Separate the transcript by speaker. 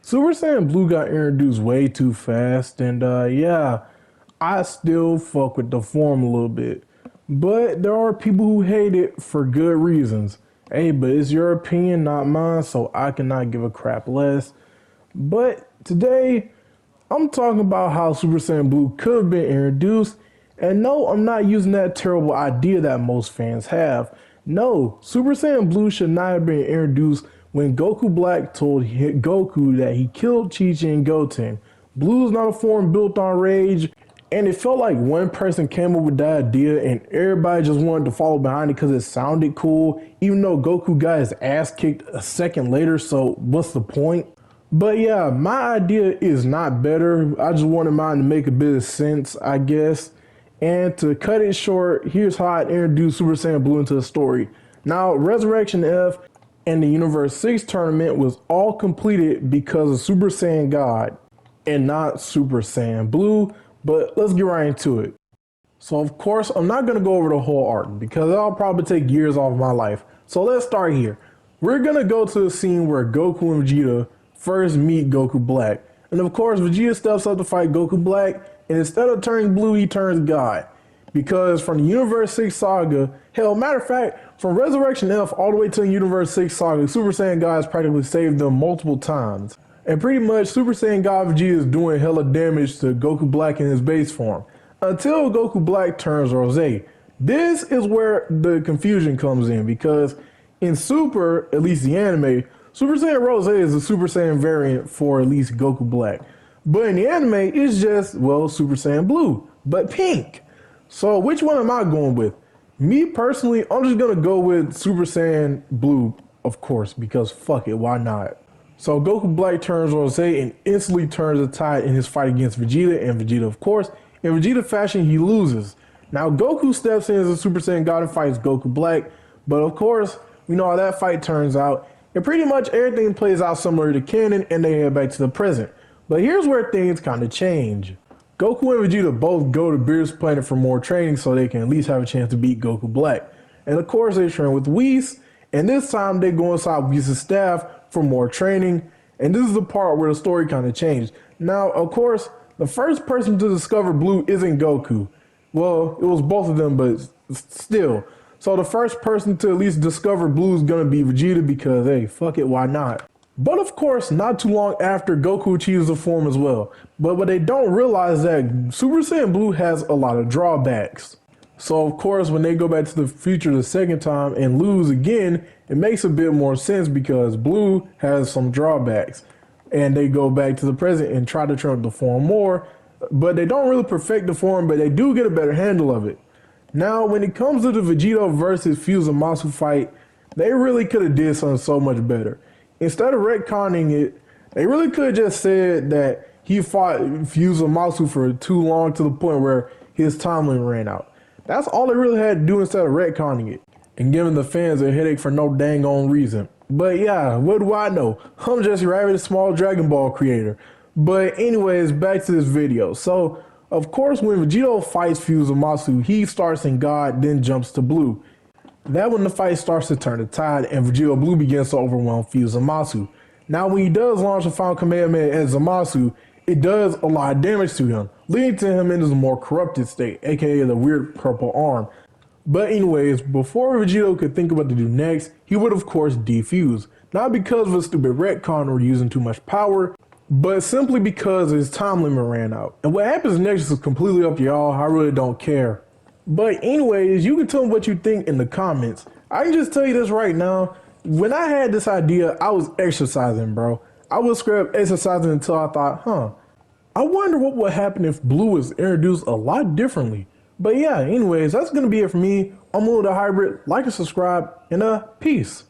Speaker 1: Super Saiyan Blue got introduced way too fast, and yeah, I still fuck with the form a little bit. But there are people who hate it for good reasons. Hey, but it's your opinion, not mine, so I cannot give a crap less. But today, I'm talking about how Super Saiyan Blue could have been introduced. And no, I'm not using that terrible idea that most fans have. No, Super Saiyan Blue should not have been introduced when Goku Black told Goku that he killed Chi-Chi and Goten. Blue is not a form built on rage, and it felt like one person came up with that idea and everybody just wanted to follow behind it because it sounded cool, even though Goku got his ass kicked a second later, so what's the point? But yeah, my idea is not better. I just wanted mine to make a bit of sense, I guess. And to cut it short, here's how I introduced Super Saiyan Blue into the story. Now, Resurrection F and the Universe 6 tournament was all completed because of Super Saiyan God and not Super Saiyan Blue, but let's get right into it. So of course, I'm not going to go over the whole arc because that'll probably take years off my life. So let's start here. We're going to go to the scene where Goku and Vegeta first meet Goku Black. And of course, Vegeta steps up to fight Goku Black, and instead of turning blue, he turns God. Because from the Universe 6 saga, hell, matter of fact, from Resurrection F all the way to the Universe 6 saga, Super Saiyan God has practically saved them multiple times. And pretty much, Super Saiyan God Vegeta is doing hella damage to Goku Black in his base form. Until Goku Black turns Rose. This is where the confusion comes in, because in Super, at least the anime, Super Saiyan Rose is a Super Saiyan variant for at least Goku Black. But in the anime, it's just, well, Super Saiyan Blue, but pink. So which one am I going with? Me personally, I'm just going to go with Super Saiyan Blue, of course, because fuck it, why not? So Goku Black turns Rose and instantly turns the tide in his fight against Vegeta, and Vegeta, of course, in Vegeta fashion, he loses. Now Goku steps in as a Super Saiyan God and fights Goku Black, but of course, we know how that fight turns out, and pretty much everything plays out similar to canon, and they head back to the present. But here's where things kind of change. Goku and Vegeta both go to Beerus Planet for more training so they can at least have a chance to beat Goku Black. And of course they train with Whis, and this time they go inside Whis' staff for more training. And this is the part where the story kind of changed. Now, of course, the first person to discover Blue isn't Goku. Well, it was both of them, but still. So the first person to at least discover Blue is gonna be Vegeta because, hey, fuck it, why not? But of course, not too long after, Goku achieves the form as well. But what they don't realize is that Super Saiyan Blue has a lot of drawbacks. So of course, when they go back to the future the second time and lose again, it makes a bit more sense because Blue has some drawbacks. And they go back to the present and try to train the form more. But they don't really perfect the form, but they do get a better handle of it. Now, when it comes to the Vegeta versus Fuse-Zamasu fight, they really could have did something so much better. Instead of retconning it, they really could have just said that he fought Fuse-Zamasu for too long to the point where his timeline ran out. That's all they really had to do instead of retconning it and giving the fans a headache for no dang on reason. But yeah, what do I know? I'm just your average small Dragon Ball creator. But anyways, back to this video. So, of course, when Vegeta fights Fuse-Zamasu, he starts in God, then jumps to Blue. That when the fight starts to turn the tide and Vegeta Blue begins to overwhelm Fuse-Zamasu. Now when he does launch a final Kamehameha at Zamasu, it does a lot of damage to him, leading to him into a more corrupted state, aka the weird purple arm. But anyways, before Vegeta could think of what to do next, he would of course defuse. Not because of a stupid retcon or using too much power, but simply because his time limit ran out. And what happens next is completely up to y'all, I really don't care. But anyways, you can tell me what you think in the comments. I can just tell you this right now. When I had this idea, I was exercising, bro. I was scrap exercising until I thought, I wonder what would happen if Blue was introduced a lot differently. But yeah, anyways, that's going to be it for me. I'm Lil the Hybrid. Like and subscribe, and peace.